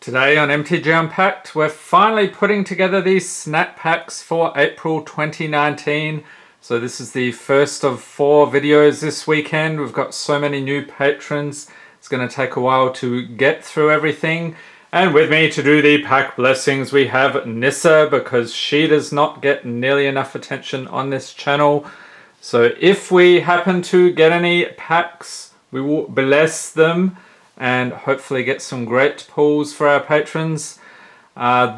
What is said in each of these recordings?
Today on MTG Unpacked, we're finally putting together these snap packs for April 2019. So this is the first of 4 videos this weekend. We've got so many new patrons. It's going to take a while to get through everything. And with me to do the pack blessings, we have Nissa, because she does not get nearly enough attention on this channel. So if we happen to get any packs, we will bless them and hopefully get some great pulls for our patrons.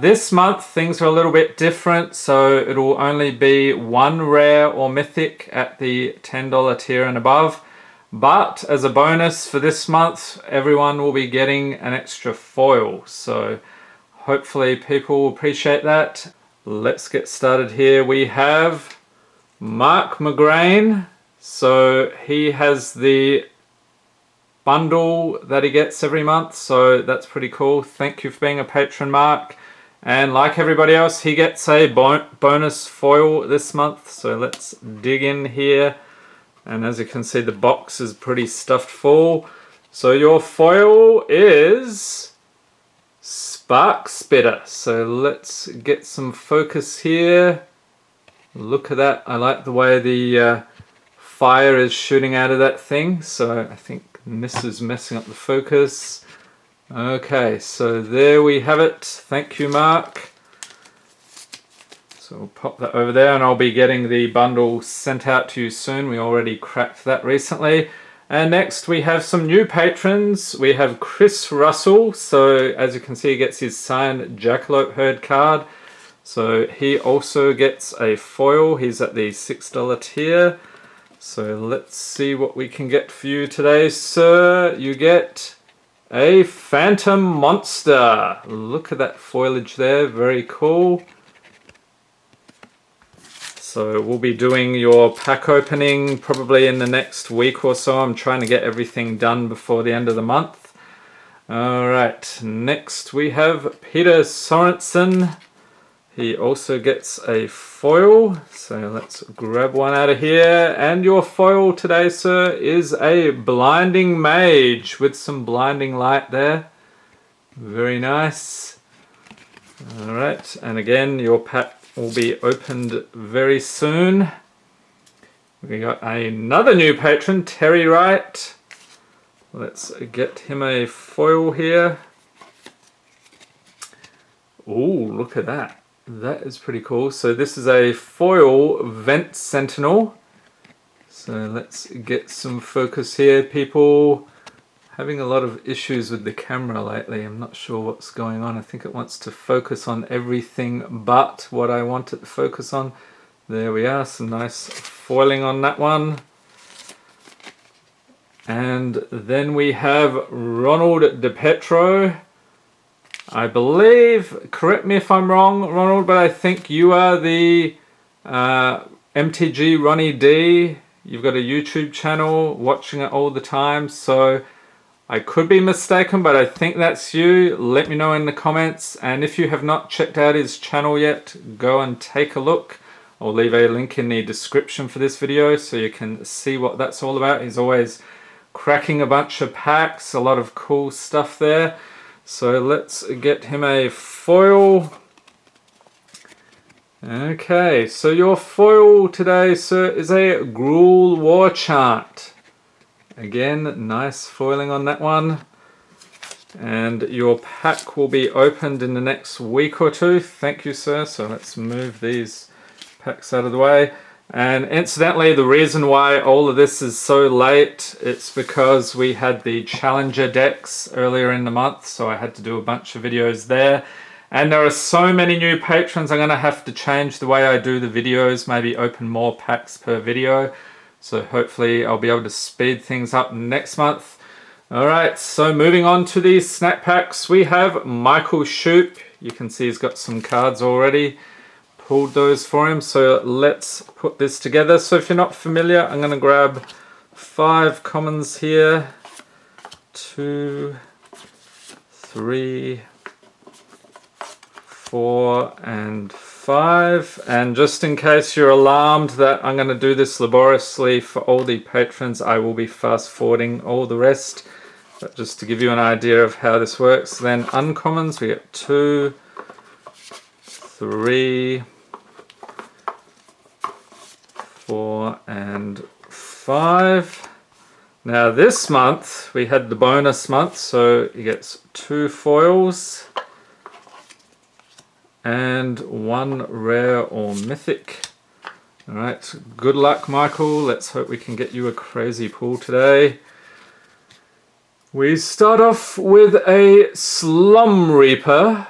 This month things are a little bit different, so it'll only be 1 rare or mythic at the $10 tier and above. But as a bonus for this month, everyone will be getting an extra foil, so hopefully people will appreciate that. Let's get started here. We have Mark McGrain, so he has the bundle that he gets every month, so that's pretty cool. Thank you for being a patron, Mark. And like everybody else, he gets a bonus foil this month, so let's dig in here. And as you can see, the box is pretty stuffed full. So your foil is Spark Spitter, so let's get some focus here. Look at that. I like the way the fire is shooting out of that thing, so I think this is messing up the focus. Okay, so there we have it. Thank you, Mark. So we'll pop that over there, and I'll be getting the bundle sent out to you soon. We already cracked that recently. And next we have some new patrons. We have Chris Russell. So as you can see, he gets his signed Jackalope Herd card. So he also gets a foil. He's at the $6 tier. So let's see what we can get for you today, sir. You get a Phantom Monster. Look at that foliage there, very cool. So we'll be doing your pack opening probably in the next week or so. I'm trying to get everything done before the end of the month. Alright, next we have Peter Sorensen. He also gets a foil, so let's grab one out of here. And your foil today, sir, is a Blinding Mage with some blinding light there. Very nice. Alright, and again, your pack will be opened very soon. We got another new patron, Terry Wright. Let's get him a foil here. Ooh, look at that. That is pretty cool. So this is a foil Vent Sentinel. So let's get some focus here. People having a lot of issues with the camera lately. I'm not sure what's going on. I think it wants to focus on everything but what I want it to focus on. There we are. Some nice foiling on that one. And then we have Ronald DePetro. I believe, correct me if I'm wrong, Ronald, but I think you are the MTG Ronnie D. You've got a YouTube channel, watching it all the time, so I could be mistaken, but I think that's you. Let me know in the comments, and if you have not checked out his channel yet, go and take a look. I'll leave a link in the description for this video so you can see what that's all about. He's always cracking a bunch of packs, a lot of cool stuff there. So let's get him a foil. Okay, so your foil today, sir, is a Gruul War Chant. Again, nice foiling on that one. And your pack will be opened in the next week or two. Thank you, sir. So let's move these packs out of the way. And incidentally, the reason why all of this is so late, it's because we had the Challenger decks earlier in the month, so I had to do a bunch of videos there. And there are so many new patrons, I'm going to have to change the way I do the videos, maybe open more packs per video. So hopefully I'll be able to speed things up next month. Alright, so moving on to these snap packs, we have Michael Shoop. You can see he's got some cards already. Pulled those for him, so let's put this together. So if you're not familiar, I'm going to grab 5 commons here. 2, 3, 4, and 5. And just in case you're alarmed that I'm going to do this laboriously for all the patrons, I will be fast forwarding all the rest But just to give you an idea of how this works, then uncommons, we get 2, 3, 4, and 5. Now this month we had the bonus month, so he gets 2 foils and 1 rare or mythic. Alright, good luck Michael, let's hope we can get you a crazy pull today. We start off with a Slum Reaper.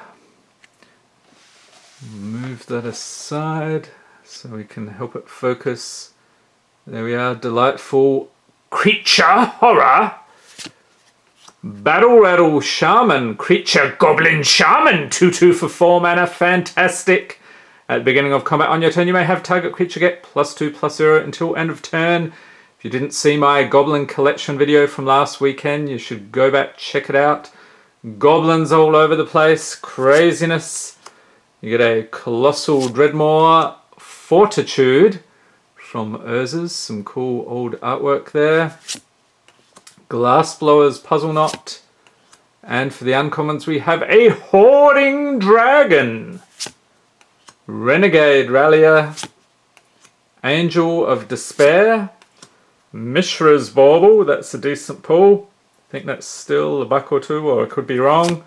Move that aside so we can help it focus. There we are, delightful Creature Horror. Battle Rattle Shaman, Creature Goblin Shaman, 2/2 for 4 mana, fantastic. At the beginning of combat on your turn, you may have target creature get +2/+0 until end of turn. If you didn't see my Goblin Collection video from last weekend, you should go back, check it out. Goblins all over the place, craziness. You get a Colossal Dreadmaw, Fortitude from Urza's, some cool old artwork there. Glassblower's Puzzle Knot. And for the uncommons we have a Hoarding Dragon. Renegade Rallier. Angel of Despair. Mishra's Bauble, that's a decent pull. I think that's still $1 or $2, or I could be wrong.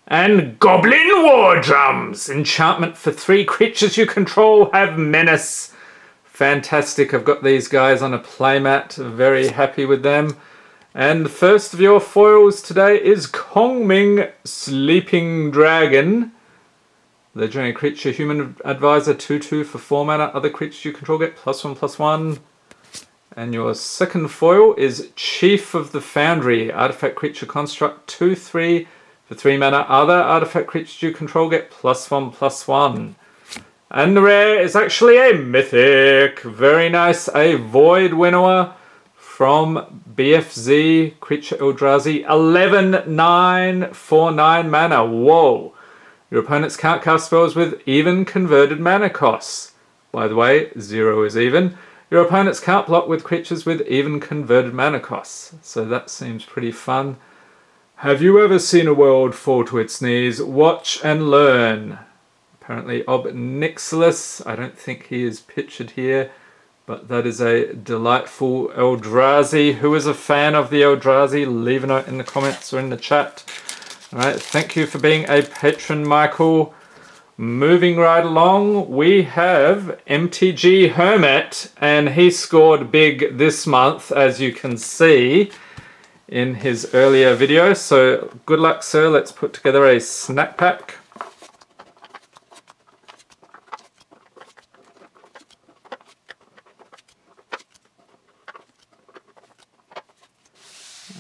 And Goblin War Drums! Enchantment for 3 creatures you control have menace. Fantastic, I've got these guys on a playmat, very happy with them. And the first of your foils today is Kongming Sleeping Dragon. Legendary creature, Human Advisor, 2/2 for 4 mana. Other creatures you control get +1/+1. And your second foil is Chief of the Foundry, artifact creature construct, 2/3 for 3 mana. Other artifact creatures you control get +1/+1. And the rare is actually a mythic. Very nice, a Void Winnower from BFZ, creature Eldrazi, 11/9 for 9 mana. Whoa. Your opponents can't cast spells with even converted mana costs. By the way, 0 is even. Your opponents can't block with creatures with even converted mana costs. So that seems pretty fun. Have you ever seen a world fall to its knees? Watch and learn. Apparently Obnixilis. I don't think he is pictured here, but that is a delightful Eldrazi. Who is a fan of the Eldrazi? Leave a note in the comments or in the chat. Alright, thank you for being a patron, Michael. Moving right along, we have MTG Hermit, and he scored big this month, as you can see in his earlier video. So good luck, sir. Let's put together a snack pack.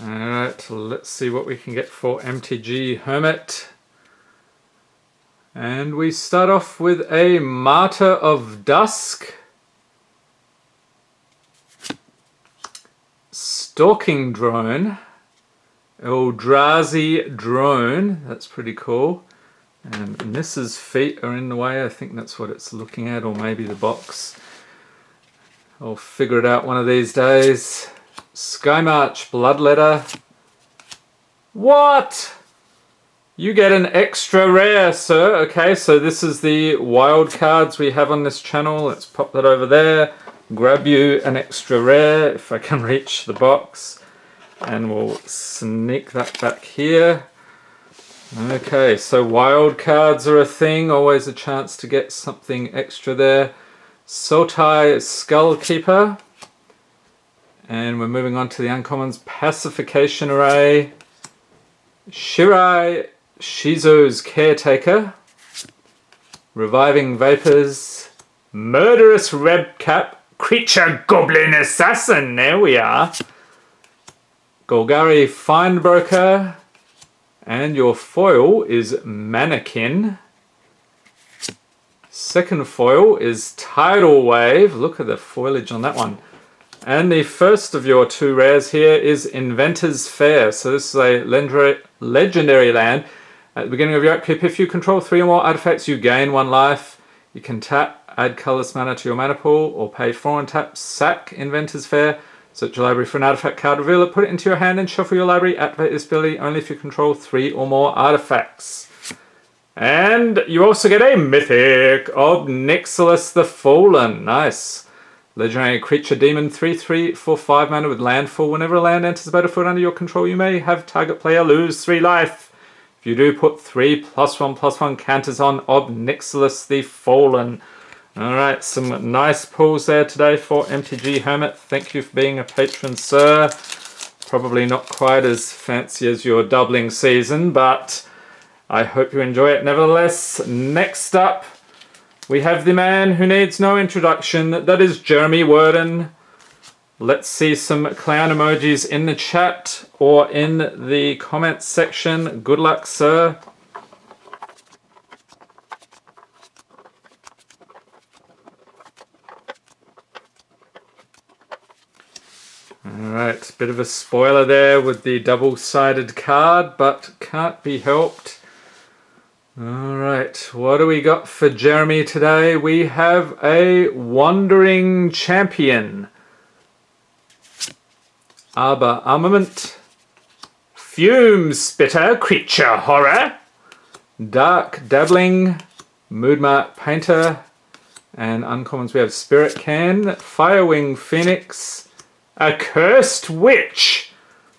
Alright, let's see what we can get for MTG Hermit. And we start off with a Martyr of Dusk. Stalking Drone. Eldrazi Drone. That's pretty cool. And Mrs. Feet are in the way. I think that's what it's looking at, or maybe the box. I'll figure it out one of these days. Skymarch Bloodletter. What? You get an extra rare, sir. Okay, so this is the wild cards we have on this channel. Let's pop that over there. Grab you an extra rare if I can reach the box. And we'll sneak that back here. Okay, so wild cards are a thing. Always a chance to get something extra there. Sultai Skullkeeper. And we're moving on to the uncommons. Pacification Array. Shirai Shizo's Caretaker. Reviving Vapors. Murderous Redcap. Creature Goblin Assassin. There we are. Golgari Findbroker. And your foil is Mannequin. Second foil is Tidal Wave. Look at the foliage on that one. And the first of your 2 rares here is Inventor's Fair. So this is a legendary land. At the beginning of your upkeep, if you control 3 or more artifacts, you gain 1 life. You can tap, add colorless mana to your mana pool, or pay 4 and tap, sack Inventor's Fair. Search your library for an artifact card, reveal it, put it into your hand, and shuffle your library. Activate this ability only if you control 3 or more artifacts. And you also get a Mythic of Nixilis the Fallen. Nice. Legendary creature demon 3/3 for 5 mana with landfall. Whenever a land enters the battlefield under your control, you may have target player lose 3 life. If you do, put 3 +1/+1 counters on Ob Nixilis the Fallen. Alright, some nice pulls there today for MTG Hermit. Thank you for being a patron, sir. Probably not quite as fancy as your doubling season, but I hope you enjoy it nevertheless. Next up, we have the man who needs no introduction. That is Jeremy Worden. Let's see some clown emojis in the chat or in the comments section. Good luck, sir. Alright, bit of a spoiler there with the double-sided card, but can't be helped. Alright, what do we got for Jeremy today? We have a Wandering Champion, Arbor Armament, Fume Spitter, Creature Horror, Dark Dabbling, Moodmark Painter, and uncommons we have Spirit Can, Firewing Phoenix, Accursed Witch,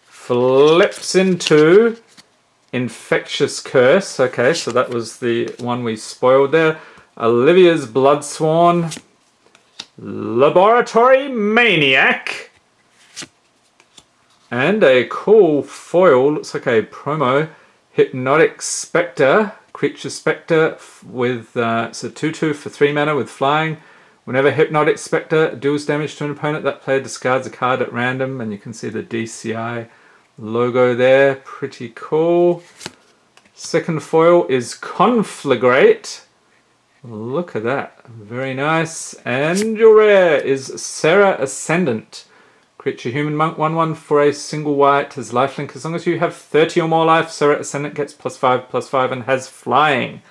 flips into Infectious Curse. Okay, so that was the one we spoiled there. Olivia's Bloodsworn, Laboratory Maniac, and a cool foil, looks like a promo, Hypnotic Spectre, Creature Spectre with, it's a 2/2 for 3 mana with flying. Whenever Hypnotic Spectre deals damage to an opponent, that player discards a card at random, and you can see the DCI logo there. Pretty cool. Second foil is Conflagrate. Look at that. Very nice. And your rare is Serra Ascendant. Creature Human Monk 1/1 for a single white, has lifelink. As long as you have 30 or more life, Serra Ascendant gets +5/+5 and has flying.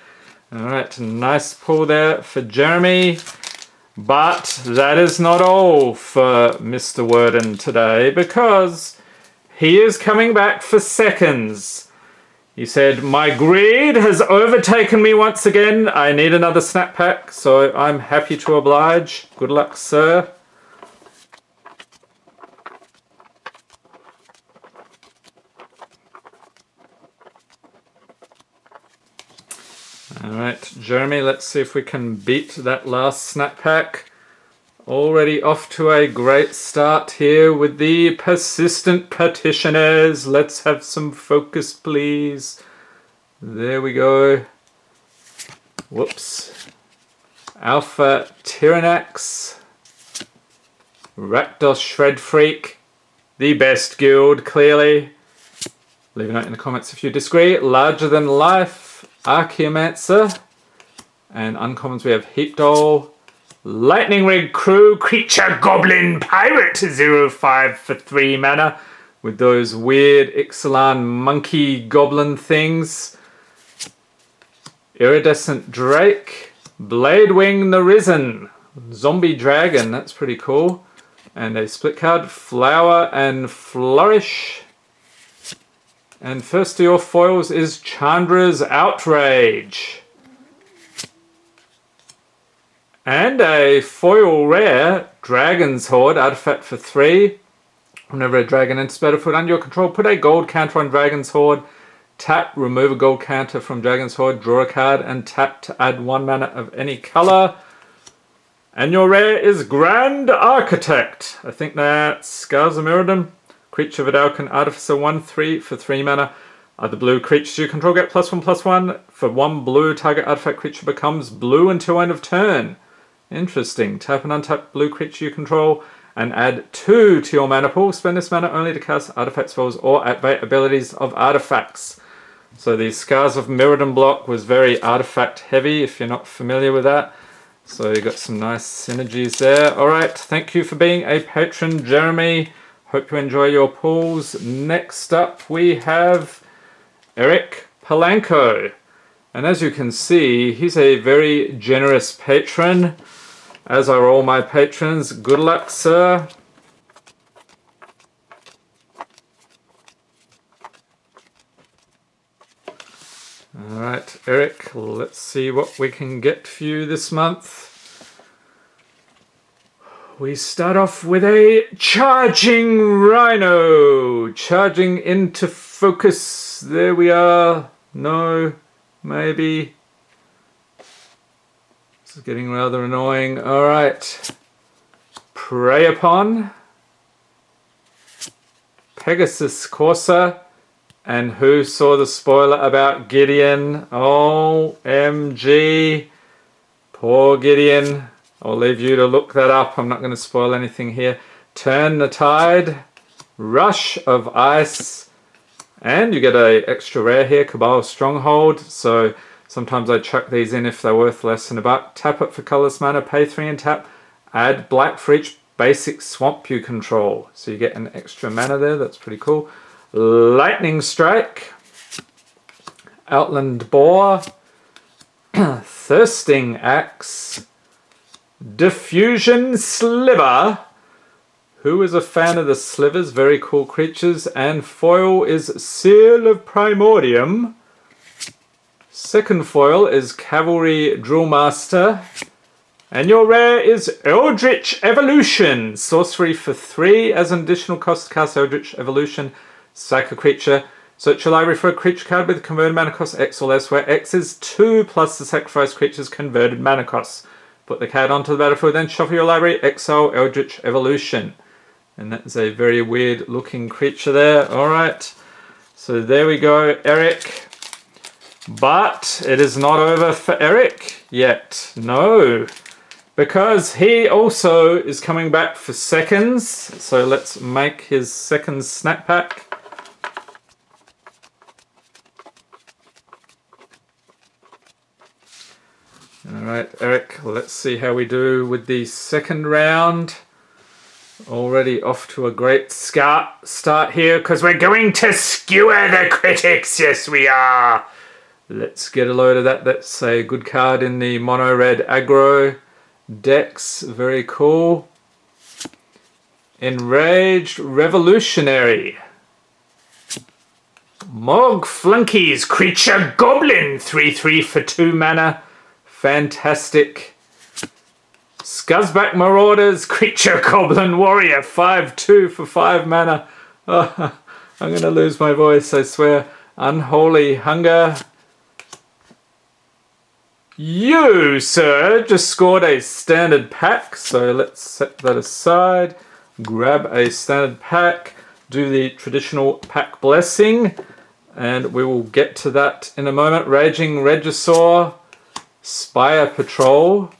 Alright, nice pull there for Jeremy. But that is not all for Mr. Worden today, because he is coming back for seconds. He said, my greed has overtaken me once again. I need another snap pack, so I'm happy to oblige. Good luck, sir. Alright, Jeremy, let's see if we can beat that last snap pack. Already off to a great start here with the Persistent Petitioners. Let's have some focus, please. There we go. Whoops. Alpha Tyrannax. Rakdos Shred Freak. The best guild, clearly. Leave a note in the comments if you disagree. Larger Than Life. Archaeomancer, and uncommons we have Heap Doll, Lightning Rig Crew, Creature Goblin Pirate 0/5 for 3 mana with those weird Ixalan monkey goblin things, Iridescent Drake, Bladewing the Risen, Zombie Dragon, that's pretty cool, and a split card, Flower and Flourish. And first of your foils is Chandra's Outrage. And a foil rare, Dragon's Horde, artifact for 3. Whenever a dragon enters battlefield under your control, put a gold counter on Dragon's Horde. Tap, remove a gold counter from Dragon's Horde, draw a card, and tap to add 1 mana of any color. And your rare is Grand Architect. I think that's Scars of Mirrodin. Creature Vidalcan Artificer 1/3 for 3 mana. Other blue creatures you control get +1/+1. For 1 blue, target artifact creature becomes blue until end of turn. Interesting. Tap an untapped blue creature you control and add 2 to your mana pool. Spend this mana only to cast artifact spells or activate abilities of artifacts. So the Scars of Mirrodin block was very artifact heavy, if you're not familiar with that. So you got some nice synergies there. Alright, thank you for being a patron, Jeremy. Hope you enjoy your pulls. Next up we have Eric Palanco. And as you can see, he's a very generous patron, as are all my patrons. Good luck, sir. Alright, Eric, let's see what we can get for you this month. We start off with a charging rhino. Charging into focus. There we are. No, maybe. This is getting rather annoying. Alright. Prey upon. Pegasus Corsa. And who saw the spoiler about Gideon? OMG. Poor Gideon. I'll leave you to look that up. I'm not going to spoil anything here. Turn the Tide. Rush of Ice. And you get a extra rare here, Cabal Stronghold. So sometimes I chuck these in if they're worth less than $1. Tap it for colorless mana. Pay 3 and tap. Add black for each basic swamp you control. So you get an extra mana there. That's pretty cool. Lightning Strike. Outland Boar. Thirsting Axe. Diffusion Sliver. Who is a fan of the slivers? Very cool creatures. And foil is Seal of Primordium. Second foil is Cavalry Drillmaster. And your rare is Eldritch Evolution. Sorcery for 3 as an additional cost to cast Eldritch Evolution. Sack a creature. Search your library for a creature card with converted mana cost X or less, where X is 2 plus the sacrifice creature's converted mana costs. Put the card onto the battlefield, then shuffle your library, exile Eldritch Evolution. And that's a very weird looking creature there. Alright, so there we go, Eric. But it is not over for Eric yet. No, because he also is coming back for seconds. So let's make his second snap pack. Alright, Eric, let's see how we do with the second round. Already off to a great start here, because we're going to skewer the critics. Yes, we are. Let's get a load of that. That's a good card in the mono red aggro decks. Very cool. Enraged Revolutionary. Mog Flunkies Creature Goblin. 3/3 for 2 mana. Fantastic. Scuzzback Marauders, Creature Goblin Warrior, 5/2 for 5 mana. Oh, I'm going to lose my voice, I swear. Unholy Hunger. You, sir, just scored a standard pack, so let's set that aside. Grab a standard pack, do the traditional pack blessing, and we will get to that in a moment. Raging Regisaur. Spire Patrol,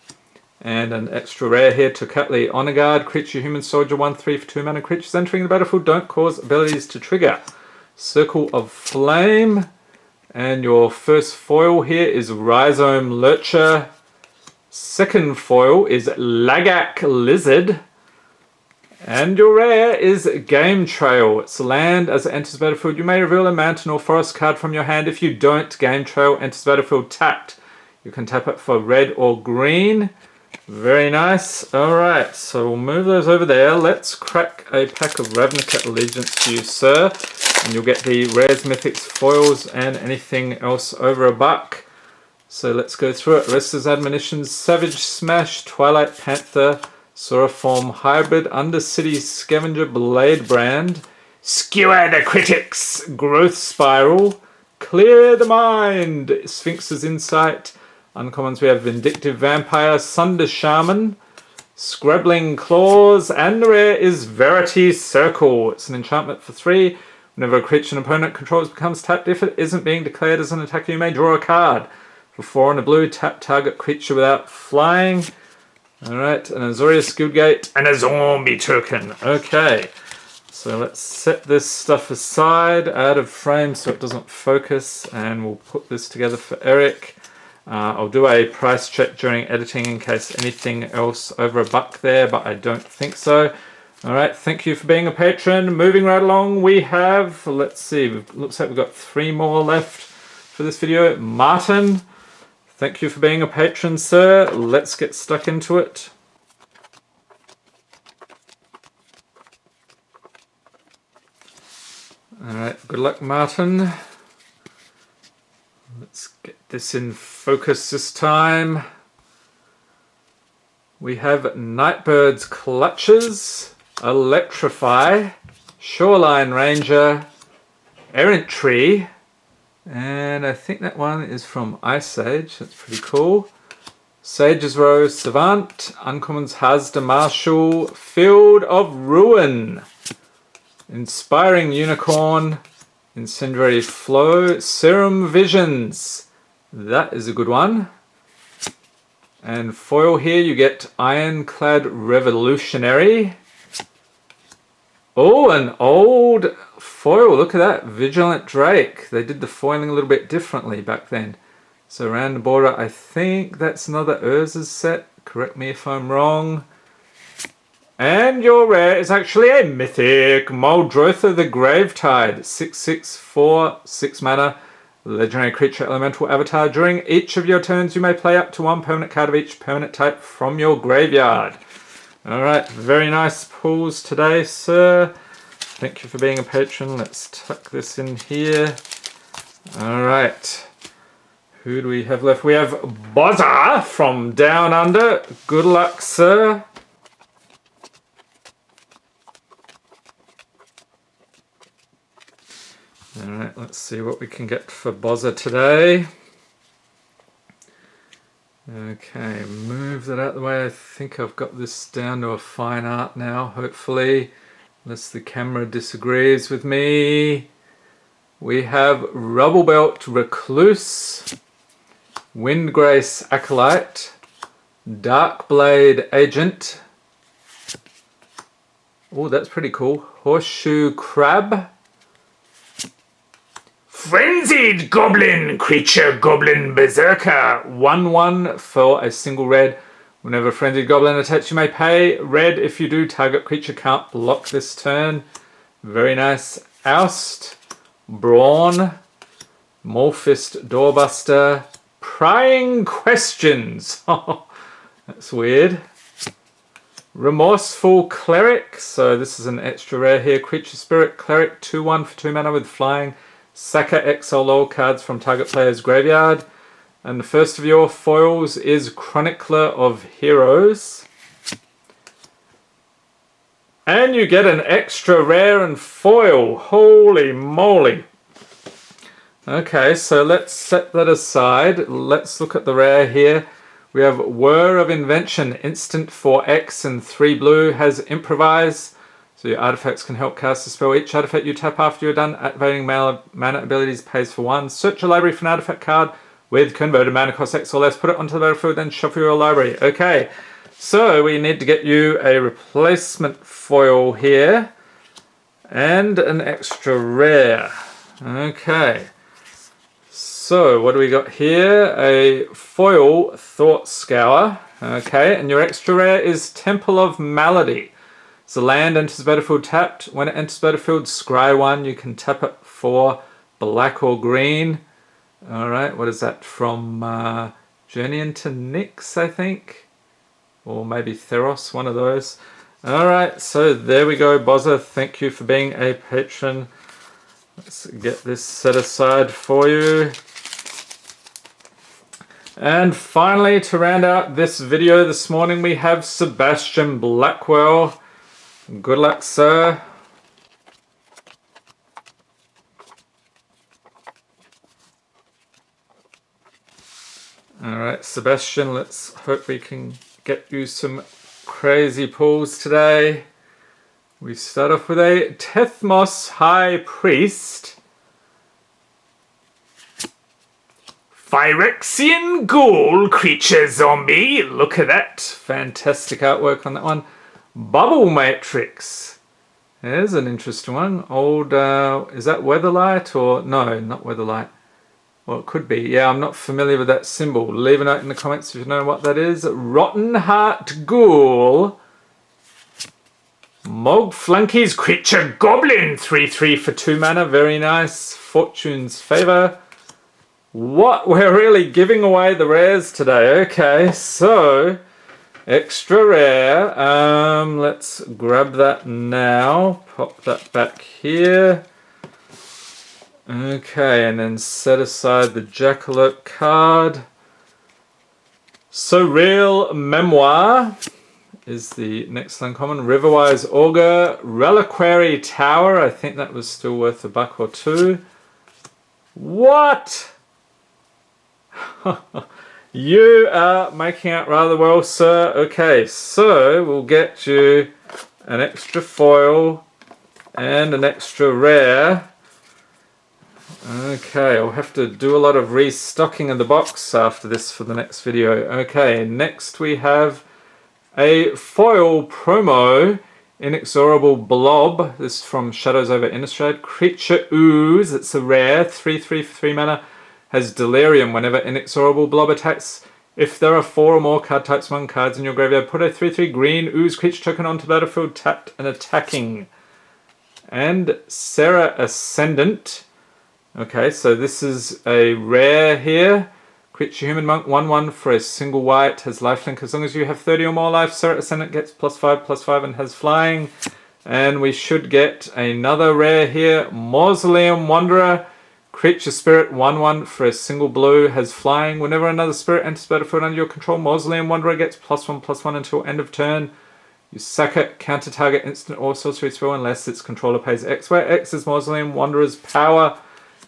and an extra rare here, Tocatli Honor Guard, creature human soldier, 1/3 for 2 mana. Creatures entering the battlefield don't cause abilities to trigger. Circle of Flame, and your first foil here is Rhizome Lurcher. Second foil is Lagak Lizard, and your rare is Game Trail. It's land. As it enters the battlefield, you may reveal a mountain or forest card from your hand. If you don't, Game Trail enters the battlefield tapped. You can tap it for red or green. Very nice. Alright, so we'll move those over there. Let's crack a pack of Ravnica Allegiance to you, sir. And you'll get the rares, mythics, foils, and anything else over $1. So let's go through it. Restless Admonitions, Savage Smash, Twilight Panther, Sauriform Hybrid, Undercity Scavenger, Blade Brand, Skewer the Critics, Growth Spiral, Clear the Mind, Sphinx's Insight. Uncommons we have Vindictive Vampire, Sunder Shaman, Scrabbling Claws, and the rare is Verity Circle. It's an enchantment for 3. Whenever a creature an opponent controls becomes tapped, if it isn't being declared as an attacker, you may draw a card. For 4 and a blue, tap target creature without flying. Alright, an Azorius Guildgate, and a zombie token. Okay, so let's set this stuff aside, out of frame so it doesn't focus, and we'll put this together for Eric. I'll do a price check during editing in case anything else over $1 there, but I don't think so. Alright, thank you for being a patron. Moving right along, we have, let's see, looks like we've got 3 more left for this video. Martin, thank you for being a patron, sir. Let's get stuck into it. Alright, good luck, Martin. Let's get this in focus this time. We have Nightbird's Clutches, Electrify, Shoreline Ranger, Errant Tree, and I think that one is from Ice Age. That's pretty cool. Sage's Row, Savant, Uncommons Hasda Marshall, Field of Ruin, Inspiring Unicorn, Incendiary Flow, Serum Visions. That is a good one. And foil here you get Ironclad Revolutionary. Oh, an old foil. Look at that. Vigilant Drake. They did the foiling a little bit differently back then. So around the border, I think that's another Urza's set. Correct me if I'm wrong. And your rare is actually a mythic Muldrotha the Gravetide. 6/6 for 6 mana. Legendary creature elemental avatar. During each of your turns, you may play up to 1 permanent card of each permanent type from your graveyard. Alright, very nice pulls today, sir. Thank you for being a patron. Let's tuck this in here. Alright. Who do we have left? We have Bozza from Down Under. Good luck, sir. Alright, let's see what we can get for Bozza today. Okay, move that out of the way. I think I've got this down to a fine art now, hopefully. Unless the camera disagrees with me. We have Rubblebelt Recluse, Windgrace Acolyte, Darkblade Agent. Oh, that's pretty cool. Horseshoe Crab. Frenzied Goblin Creature Goblin Berserker. 1/1 for a single red. Whenever a Frenzied Goblin attacks, you may pay red. If you do, target creature can't block this turn. Very nice. Oust. Brawn. Morphist Doorbuster. Prying Questions. Oh, that's weird. Remorseful Cleric. So this is an extra rare here. Creature Spirit Cleric. 2/1 for 2 mana with flying. Sacker exile all cards from target player's graveyard. And the first of your foils is Chronicler of Heroes. And you get an extra rare and foil. Holy moly. Okay, so let's set that aside. Let's look at the rare here. We have Whir of Invention. Instant for X and 3 blue. Has Improvise. So your artifacts can help cast a spell. Each artifact you tap after you're done activating mana abilities pays for 1. Search your library for an artifact card with converted mana cost X or less. Put it onto the battlefield, then shuffle your library. Okay, so we need to get you a replacement foil here. And an extra rare. Okay. So what do we got here? A foil Thought Scour. Okay, and your extra rare is Temple of Malady. So land enters battlefield tapped. When it enters battlefield, scry 1. You can tap it for black or green. Alright, what is that from Journey into Nyx, I think? Or maybe Theros, one of those. Alright, so there we go, Bozza. Thank you for being a patron. Let's get this set aside for you. And finally, to round out this video this morning, we have Sebastian Blackwell. Good luck, sir. Alright, Sebastian, let's hope we can get you some crazy pulls today. We start off with a Tethmos High Priest. Phyrexian Ghoul Creature Zombie. Look at that. Fantastic artwork on that one. Bubble Matrix. There's an interesting one. Old, is that Weatherlight or... No, not Weatherlight. Well, it could be. Yeah, I'm not familiar with that symbol. Leave a note in the comments if you know what that is. Rotten Heart Ghoul. Mog Flunky's Creature Goblin. 3/3 for 2 mana. Very nice. Fortune's Favor. What? We're really giving away the rares today. Okay, so... Extra rare. Let's grab that now. Pop that back here. Okay, and then set aside the Jackalope card. Surreal Memoir is the next uncommon. Riverwise Augur, Reliquary Tower. I think that was still worth $1 or $2. What? You are making out rather well, sir. Okay, so we'll get you an extra foil and an extra rare. Okay, I'll have to do a lot of restocking in the box after this for the next video. Okay, next we have a foil promo, Inexorable Blob. This is from Shadows over Innistrad. Creature Ooze, it's a rare, 3/3 for 3 mana. Has Delirium whenever Inexorable Blob attacks. If there are 4 or more card types among cards in your graveyard, put a 3/3 green Ooze creature token onto the battlefield tapped and attacking. And Serra Ascendant. Okay, so this is a rare here. Creature Human Monk, 1/1 for a single white, has lifelink. As long as you have 30 or more life, Serra Ascendant gets +5/+5 and has flying. And we should get another rare here, Mausoleum Wanderer. Creature Spirit, 1/1 for a single blue, has flying. Whenever another spirit enters battlefield under your control, Mausoleum Wanderer gets +1/+1 until end of turn. You sack it, counter target instant or sorcery spell unless its controller pays X, where X is Mausoleum Wanderer's power.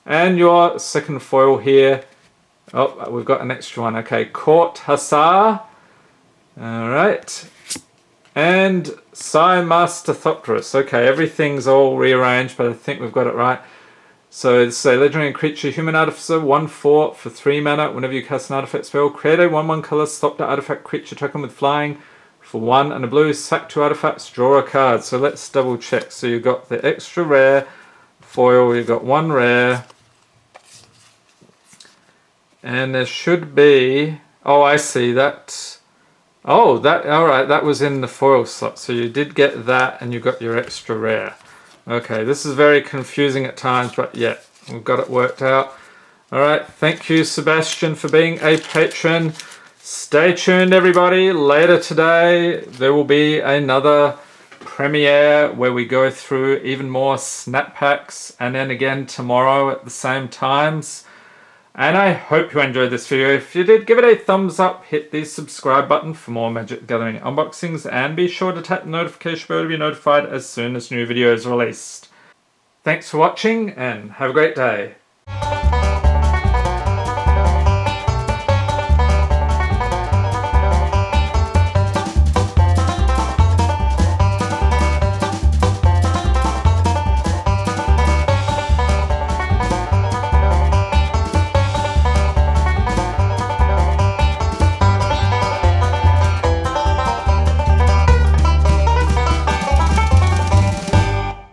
And your second foil here. Oh, we've got an extra one. Okay, Court Hussar. Alright. And Master Thopterus. Okay, everything's all rearranged, but I think we've got it right. So it's a legendary creature, Human Artificer, 1/4 for 3 mana. Whenever you cast an artifact spell, create a 1/1 color Thopter artifact creature token with flying for 1 and a blue. Sack 2 artifacts, draw a card. So let's double check. So you've got the extra rare foil, you've got 1 rare. And there should be... Oh, I see that. Oh, that, alright, that was in the foil slot. So you did get that and you got your extra rare. Okay, this is very confusing at times, but yeah, we've got it worked out. Alright, thank you, Sebastian, for being a patron. Stay tuned, everybody. Later today, there will be another premiere where we go through even more snap packs, and then again tomorrow at the same times. And I hope you enjoyed this video. If you did, give it a thumbs up, hit the subscribe button for more Magic Gathering unboxings, and be sure to tap the notification bell to be notified as soon as new videos are released. Thanks for watching, and have a great day.